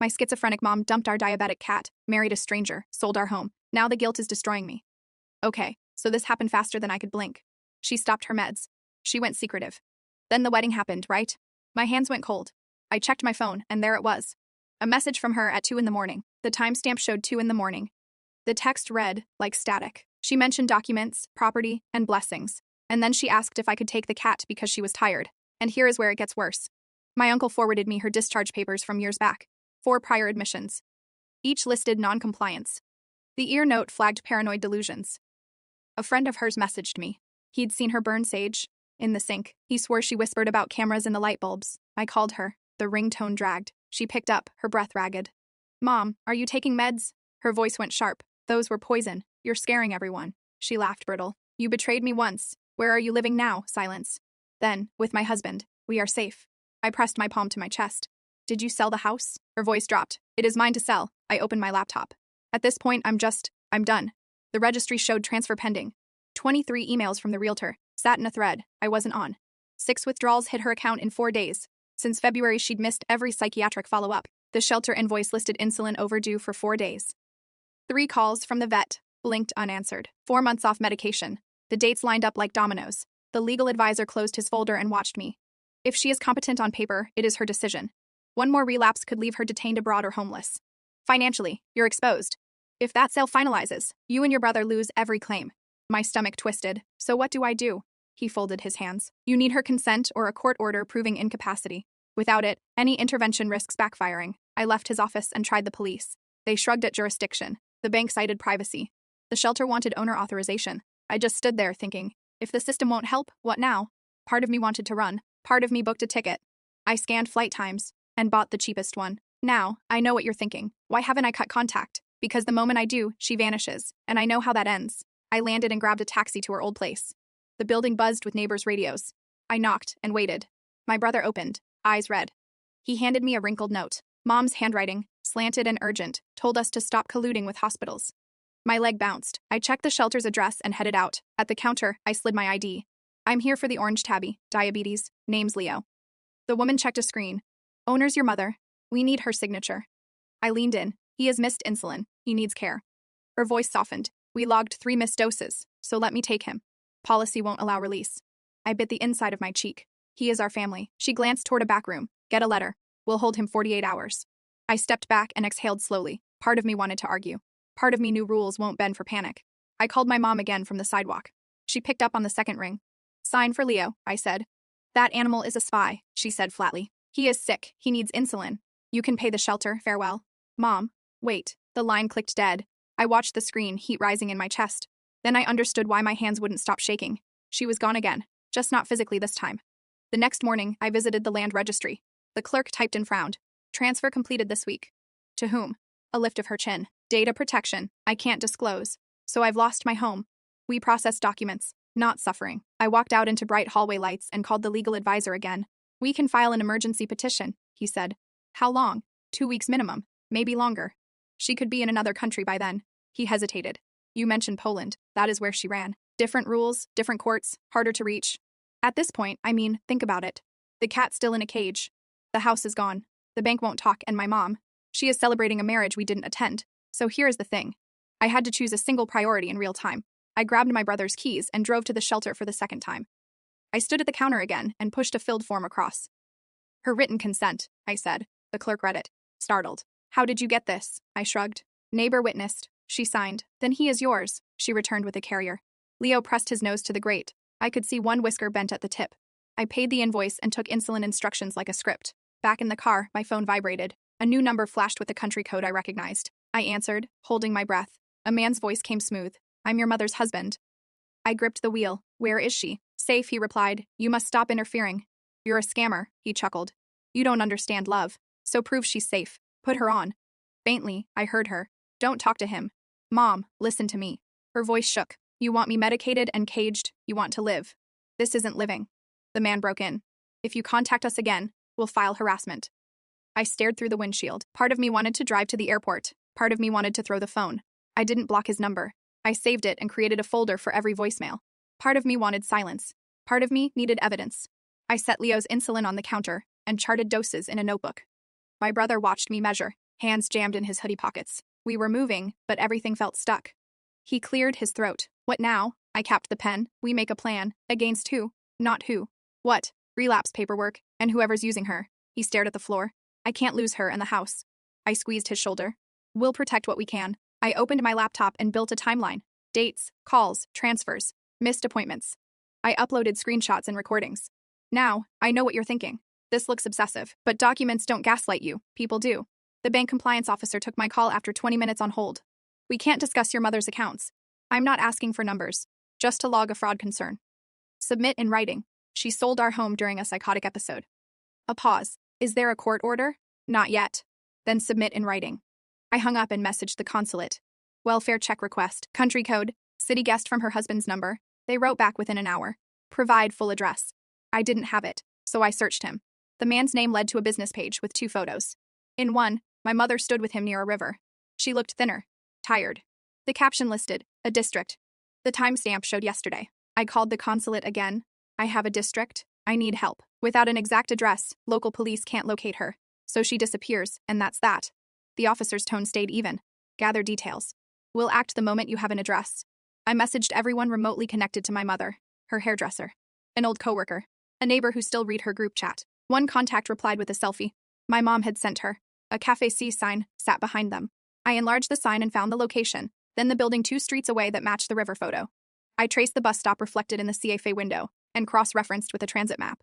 My schizophrenic mom dumped our diabetic cat, married a stranger, sold our home. Now the guilt is destroying me. Okay, so this happened faster than I could blink. She stopped her meds. She went secretive. Then the wedding happened, right? My hands went cold. I checked my phone, and there it was. A message from her at 2 in the morning. The timestamp showed 2 in the morning. The text read, like static. She mentioned documents, property, and blessings. And then she asked if I could take the cat because she was tired. And here is where it gets worse. My uncle forwarded me her discharge papers from years back. 4 prior admissions. Each listed non-compliance. The ear note flagged paranoid delusions. A friend of hers messaged me. He'd seen her burn sage in the sink. He swore she whispered about cameras in the light bulbs. I called her. The ringtone dragged. She picked up, her breath ragged. Mom, are you taking meds? Her voice went sharp. Those were poison. You're scaring everyone. She laughed brittle. You betrayed me once. Where are you living now? Silence. Then, with my husband, we are safe. I pressed my palm to my chest. Did you sell the house? Her voice dropped. It is mine to sell. I opened my laptop. At this point, I'm done. The registry showed transfer pending. 23 emails from the realtor. Sat in a thread. I wasn't on. 6 withdrawals hit her account in 4 days. Since February, she'd missed every psychiatric follow-up. The shelter invoice listed insulin overdue for 4 days. 3 calls from the vet. Blinked unanswered. 4 months off medication. The dates lined up like dominoes. The legal advisor closed his folder and watched me. If she is competent on paper, it is her decision. 1 more relapse could leave her detained abroad or homeless. Financially, you're exposed. If that sale finalizes, you and your brother lose every claim. My stomach twisted. So what do I do? He folded his hands. You need her consent or a court order proving incapacity. Without it, any intervention risks backfiring. I left his office and tried the police. They shrugged at jurisdiction. The bank cited privacy. The shelter wanted owner authorization. I just stood there thinking, if the system won't help, what now? Part of me wanted to run. Part of me booked a ticket. I scanned flight times and bought the cheapest one. Now, I know what you're thinking. Why haven't I cut contact? Because the moment I do, she vanishes, and I know how that ends. I landed and grabbed a taxi to her old place. The building buzzed with neighbors' radios. I knocked and waited. My brother opened, eyes red. He handed me a wrinkled note. Mom's handwriting, slanted and urgent, told us to stop colluding with hospitals. My leg bounced. I checked the shelter's address and headed out. At the counter, I slid my ID. I'm here for the orange tabby, diabetes, name's Leo. The woman checked a screen. Owner's your mother. We need her signature. I leaned in. He has missed insulin. He needs care. Her voice softened. We logged 3 missed doses, so let me take him. Policy won't allow release. I bit the inside of my cheek. He is our family. She glanced toward a back room. Get a letter. We'll hold him 48 hours. I stepped back and exhaled slowly. Part of me wanted to argue. Part of me knew rules won't bend for panic. I called my mom again from the sidewalk. She picked up on the second ring. Sign for Leo, I said. That animal is a spy, she said flatly. He is sick. He needs insulin. You can pay the shelter. Farewell. Mom. Wait. The line clicked dead. I watched the screen, heat rising in my chest. Then I understood why my hands wouldn't stop shaking. She was gone again. Just not physically this time. The next morning, I visited the land registry. The clerk typed and frowned. Transfer completed this week. To whom? A lift of her chin. Data protection. I can't disclose. So I've lost my home. We processed documents. Not suffering. I walked out into bright hallway lights and called the legal advisor again. We can file an emergency petition, he said. How long? 2 weeks minimum. Maybe longer. She could be in another country by then. He hesitated. You mentioned Poland. That is where she ran. Different rules, different courts, harder to reach. At this point, think about it. The cat's still in a cage. The house is gone. The bank won't talk, and my mom. She is celebrating a marriage we didn't attend. So here is the thing. I had to choose a single priority in real time. I grabbed my brother's keys and drove to the shelter for the second time. I stood at the counter again and pushed a filled form across. Her written consent, I said. The clerk read it, startled. How did you get this? I shrugged. Neighbor witnessed. She signed. Then he is yours, she returned with a carrier. Leo pressed his nose to the grate. I could see one whisker bent at the tip. I paid the invoice and took insulin instructions like a script. Back in the car, my phone vibrated. A new number flashed with a country code I recognized. I answered, holding my breath. A man's voice came smooth. I'm your mother's husband. I gripped the wheel. Where is she? Safe, he replied. You must stop interfering. You're a scammer, he chuckled. You don't understand love. So prove she's safe. Put her on. Faintly, I heard her. Don't talk to him. Mom, listen to me. Her voice shook. You want me medicated and caged. You want to live. This isn't living. The man broke in. If you contact us again, we'll file harassment. I stared through the windshield. Part of me wanted to drive to the airport. Part of me wanted to throw the phone. I didn't block his number. I saved it and created a folder for every voicemail. Part of me wanted silence. Part of me needed evidence. I set Leo's insulin on the counter and charted doses in a notebook. My brother watched me measure. hands jammed in his hoodie pockets. We were moving, but everything felt stuck. He cleared his throat. What now? I capped the pen. We make a plan. Against who? Not who. What? Relapse paperwork, and whoever's using her. He stared at the floor. I can't lose her and the house. I squeezed his shoulder. We'll protect what we can. I opened my laptop and built a timeline. Dates, calls, transfers, missed appointments. I uploaded screenshots and recordings. Now, I know what you're thinking. This looks obsessive, but documents don't gaslight you. People do. The bank compliance officer took my call after 20 minutes on hold. We can't discuss your mother's accounts. I'm not asking for numbers, just to log a fraud concern. Submit in writing. She sold our home during a psychotic episode. A pause. Is there a court order? Not yet. Then submit in writing. I hung up and messaged the consulate. Welfare check request, country code, city guest from her husband's number. They wrote back within an hour. Provide full address. I didn't have it, so I searched him. The man's name led to a business page with 2 photos. In one, my mother stood with him near a river. She looked thinner, tired. The caption listed, a district. The timestamp showed yesterday. I called the consulate again. I have a district. I need help. Without an exact address, local police can't locate her. So she disappears, and that's that. The officer's tone stayed even. Gather details. We'll act the moment you have an address. I messaged everyone remotely connected to my mother, her hairdresser, an old coworker, a neighbor who still read her group chat. One contact replied with a selfie. My mom had sent her. A Café C sign sat behind them. I enlarged the sign and found the location, then the building 2 streets away that matched the river photo. I traced the bus stop reflected in the CFA window and cross-referenced with a transit map.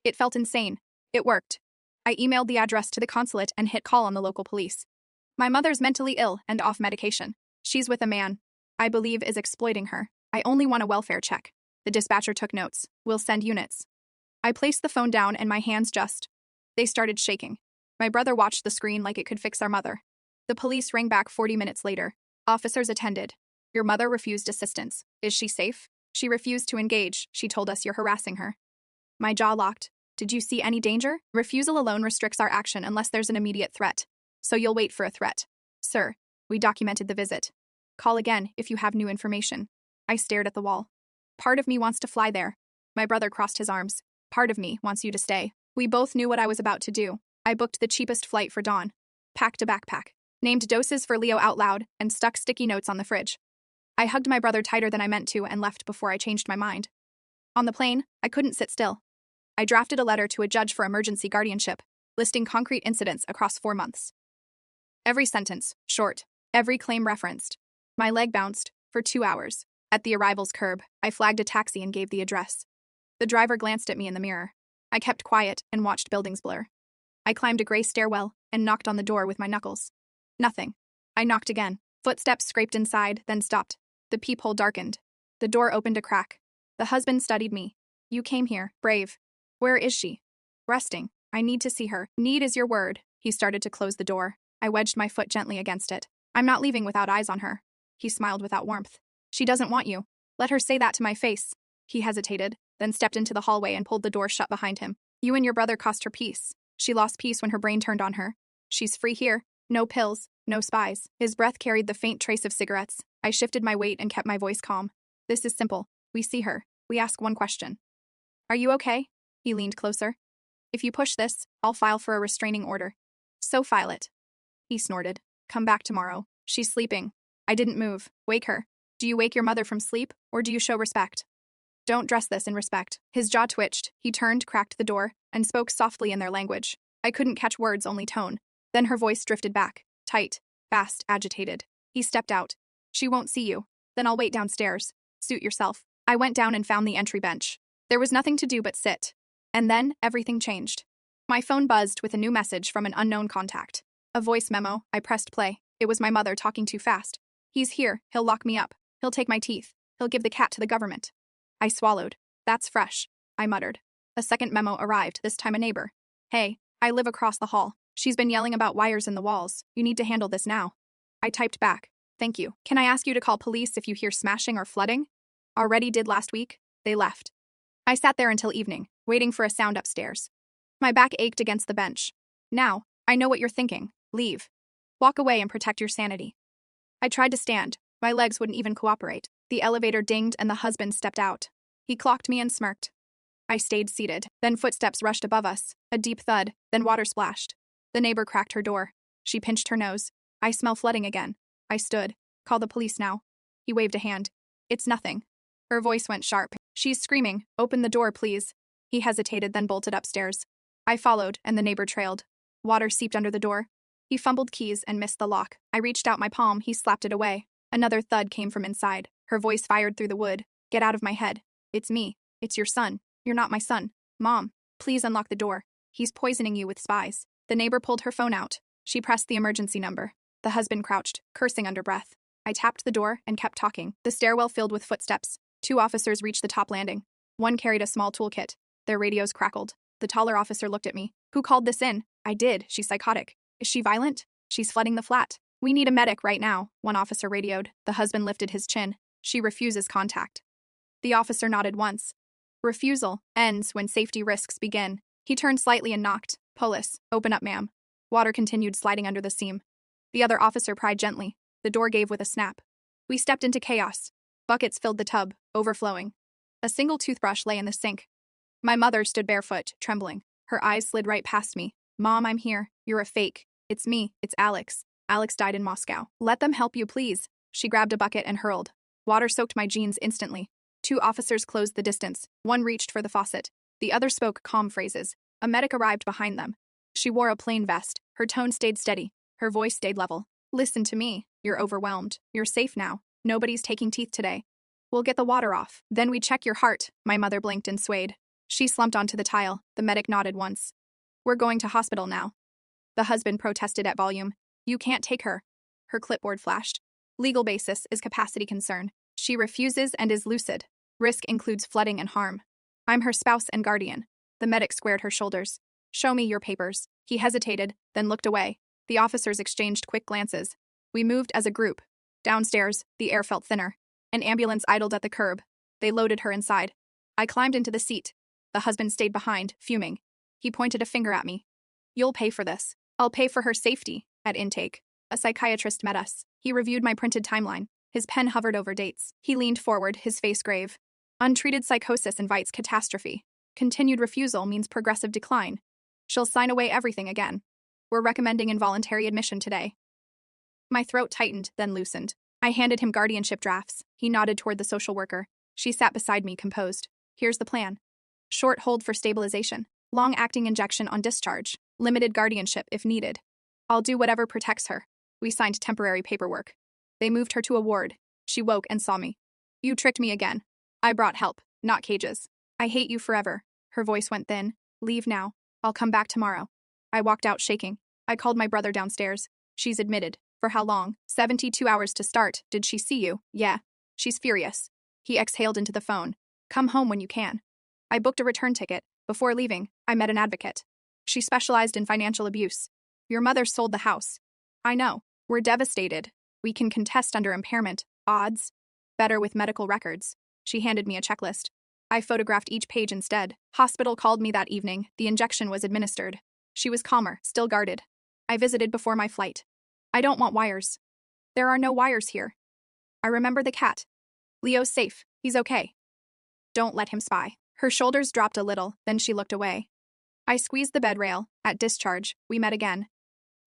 It felt insane. It worked. I emailed the address to the consulate and hit call on the local police. My mother's mentally ill and off medication. She's with a man I believe is exploiting her. I only want a welfare check. The dispatcher took notes. We'll send units. I placed the phone down and my hands they started shaking. My brother watched the screen like it could fix our mother. The police rang back 40 minutes later. Officers attended. Your mother refused assistance. Is she safe? She refused to engage. She told us you're harassing her. My jaw locked. Did you see any danger? Refusal alone restricts our action unless there's an immediate threat. So you'll wait for a threat. Sir, we documented the visit. Call again if you have new information. I stared at the wall. Part of me wants to fly there. My brother crossed his arms. Part of me wants you to stay. We both knew what I was about to do. I booked the cheapest flight for Dawn. Packed a backpack. Named doses for Leo out loud and stuck sticky notes on the fridge. I hugged my brother tighter than I meant to and left before I changed my mind. On the plane, I couldn't sit still. I drafted a letter to a judge for emergency guardianship, listing concrete incidents across 4 months. Every sentence, short. Every claim referenced. My leg bounced, for 2 hours. At the arrival's curb, I flagged a taxi and gave the address. The driver glanced at me in the mirror. I kept quiet and watched buildings blur. I climbed a gray stairwell and knocked on the door with my knuckles. Nothing. I knocked again. Footsteps scraped inside, then stopped. The peephole darkened. The door opened a crack. The husband studied me. You came here, brave. Where is she? Resting. I need to see her. Need is your word. He started to close the door. I wedged my foot gently against it. I'm not leaving without eyes on her. He smiled without warmth. She doesn't want you. Let her say that to my face. He hesitated, then stepped into the hallway and pulled the door shut behind him. You and your brother cost her peace. She lost peace when her brain turned on her. She's free here. No pills, no spies. His breath carried the faint trace of cigarettes. I shifted my weight and kept my voice calm. This is simple. We see her. We ask one question. Are you okay? He leaned closer. If you push this, I'll file for a restraining order. So file it. He snorted. Come back tomorrow. She's sleeping. I didn't move. Wake her. Do you wake your mother from sleep, or do you show respect? Don't dress this in respect. His jaw twitched. He turned, cracked the door, and spoke softly in their language. I couldn't catch words, only tone. Then her voice drifted back, tight, fast, agitated. He stepped out. She won't see you. Then I'll wait downstairs. Suit yourself. I went down and found the entry bench. There was nothing to do but sit. And then everything changed. My phone buzzed with a new message from an unknown contact. A voice memo. I pressed play. It was my mother talking too fast. He's here. He'll lock me up. He'll take my teeth. He'll give the cat to the government. I swallowed. That's fresh, I muttered. A second memo arrived, this time a neighbor. Hey, I live across the hall. She's been yelling about wires in the walls. You need to handle this now. I typed back. Thank you. Can I ask you to call police if you hear smashing or flooding? Already did last week. They left. I sat there until evening, waiting for a sound upstairs. My back ached against the bench. Now, I know what you're thinking. Leave. Walk away and protect your sanity. I tried to stand. My legs wouldn't even cooperate. The elevator dinged and the husband stepped out. He clocked me and smirked. I stayed seated. Then footsteps rushed above us. A deep thud, then water splashed. The neighbor cracked her door. She pinched her nose. I smell flooding again. I stood. Call the police now. He waved a hand. It's nothing. Her voice went sharp. She's screaming. Open the door, please. He hesitated, then bolted upstairs. I followed, and the neighbor trailed. Water seeped under the door. He fumbled keys and missed the lock. I reached out my palm. He slapped it away. Another thud came from inside. Her voice fired through the wood. Get out of my head. It's me. It's your son. You're not my son. Mom, please unlock the door. He's poisoning you with spies. The neighbor pulled her phone out. She pressed the emergency number. The husband crouched, cursing under breath. I tapped the door and kept talking. The stairwell filled with footsteps. 2 officers reached the top landing. One carried a small toolkit. Their radios crackled. The taller officer looked at me. Who called this in? I did. She's psychotic. Is she violent? She's flooding the flat. We need a medic right now, one officer radioed. The husband lifted his chin. She refuses contact. The officer nodded once. Refusal ends when safety risks begin. He turned slightly and knocked. Polis, open up, ma'am. Water continued sliding under the seam. The other officer pried gently. The door gave with a snap. We stepped into chaos. Buckets filled the tub, overflowing. A single toothbrush lay in the sink. My mother stood barefoot, trembling. Her eyes slid right past me. Mom, I'm here. You're a fake. It's me. It's Alex. Alex died in Moscow. Let them help you, please. She grabbed a bucket and hurled. Water soaked my jeans instantly. 2 officers closed the distance. One reached for the faucet. The other spoke calm phrases. A medic arrived behind them. She wore a plain vest. Her tone stayed steady. Her voice stayed level. Listen to me. You're overwhelmed. You're safe now. Nobody's taking teeth today. We'll get the water off. Then we check your heart. My mother blinked and swayed. She slumped onto the tile. The medic nodded once. We're going to hospital now. The husband protested at volume. You can't take her. Her clipboard flashed. Legal basis is capacity concern. She refuses and is lucid. Risk includes flooding and harm. I'm her spouse and guardian. The medic squared her shoulders. Show me your papers. He hesitated, then looked away. The officers exchanged quick glances. We moved as a group. Downstairs, the air felt thinner. An ambulance idled at the curb. They loaded her inside. I climbed into the seat. The husband stayed behind, fuming. He pointed a finger at me. You'll pay for this. I'll pay for her safety. At intake, a psychiatrist met us. He reviewed my printed timeline. His pen hovered over dates. He leaned forward, his face grave. Untreated psychosis invites catastrophe. Continued refusal means progressive decline. She'll sign away everything again. We're recommending involuntary admission today. My throat tightened, then loosened. I handed him guardianship drafts. He nodded toward the social worker. She sat beside me, composed. Here's the plan. Short hold for stabilization. Long-acting injection on discharge. Limited guardianship if needed. I'll do whatever protects her. We signed temporary paperwork. They moved her to a ward. She woke and saw me. You tricked me again. I brought help, not cages. I hate you forever. Her voice went thin. Leave now. I'll come back tomorrow. I walked out shaking. I called my brother downstairs. She's admitted. For how long? 72 hours to start. Did she see you? Yeah. She's furious. He exhaled into the phone. Come home when you can. I booked a return ticket. Before leaving, I met an advocate. She specialized in financial abuse. Your mother sold the house. I know. We're devastated. We can contest under impairment. Odds? Better with medical records. She handed me a checklist. I photographed each page instead. Hospital called me that evening. The injection was administered. She was calmer, still guarded. I visited before my flight. I don't want wires. There are no wires here. I remember the cat. Leo's safe. He's okay. Don't let him spy. Her shoulders dropped a little, then she looked away. I squeezed the bed rail. At discharge, we met again.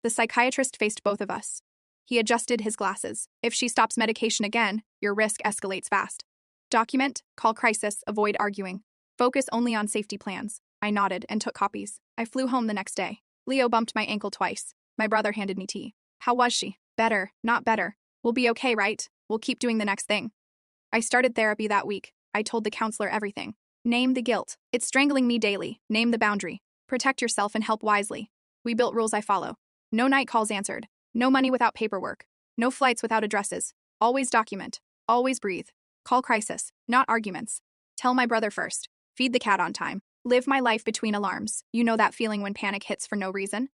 The psychiatrist faced both of us. He adjusted his glasses. If she stops medication again, your risk escalates fast. Document, call crisis, avoid arguing. Focus only on safety plans. I nodded and took copies. I flew home the next day. Leo bumped my ankle twice. My brother handed me tea. How was she? Better, not better. We'll be okay, right? We'll keep doing the next thing. I started therapy that week. I told the counselor everything. Name the guilt. It's strangling me daily. Name the boundary. Protect yourself and help wisely. We built rules I follow. No night calls answered. No money without paperwork. No flights without addresses. Always document. Always breathe. Call crisis, not arguments. Tell my brother first. Feed the cat on time. Live my life between alarms. You know that feeling when panic hits for no reason?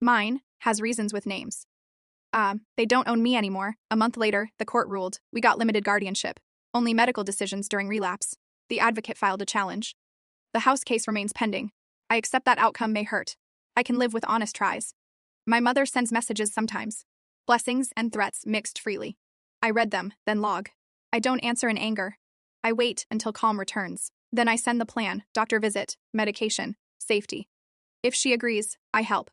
Mine has reasons with names. They don't own me anymore. A month later, the court ruled. We got limited guardianship. Only medical decisions during relapse. The advocate filed a challenge. The house case remains pending. I accept that outcome may hurt. I can live with honest tries. My mother sends messages sometimes. Blessings and threats mixed freely. I read them, then log. I don't answer in anger. I wait until calm returns. Then I send the plan, doctor visit, medication, safety. If she agrees, I help.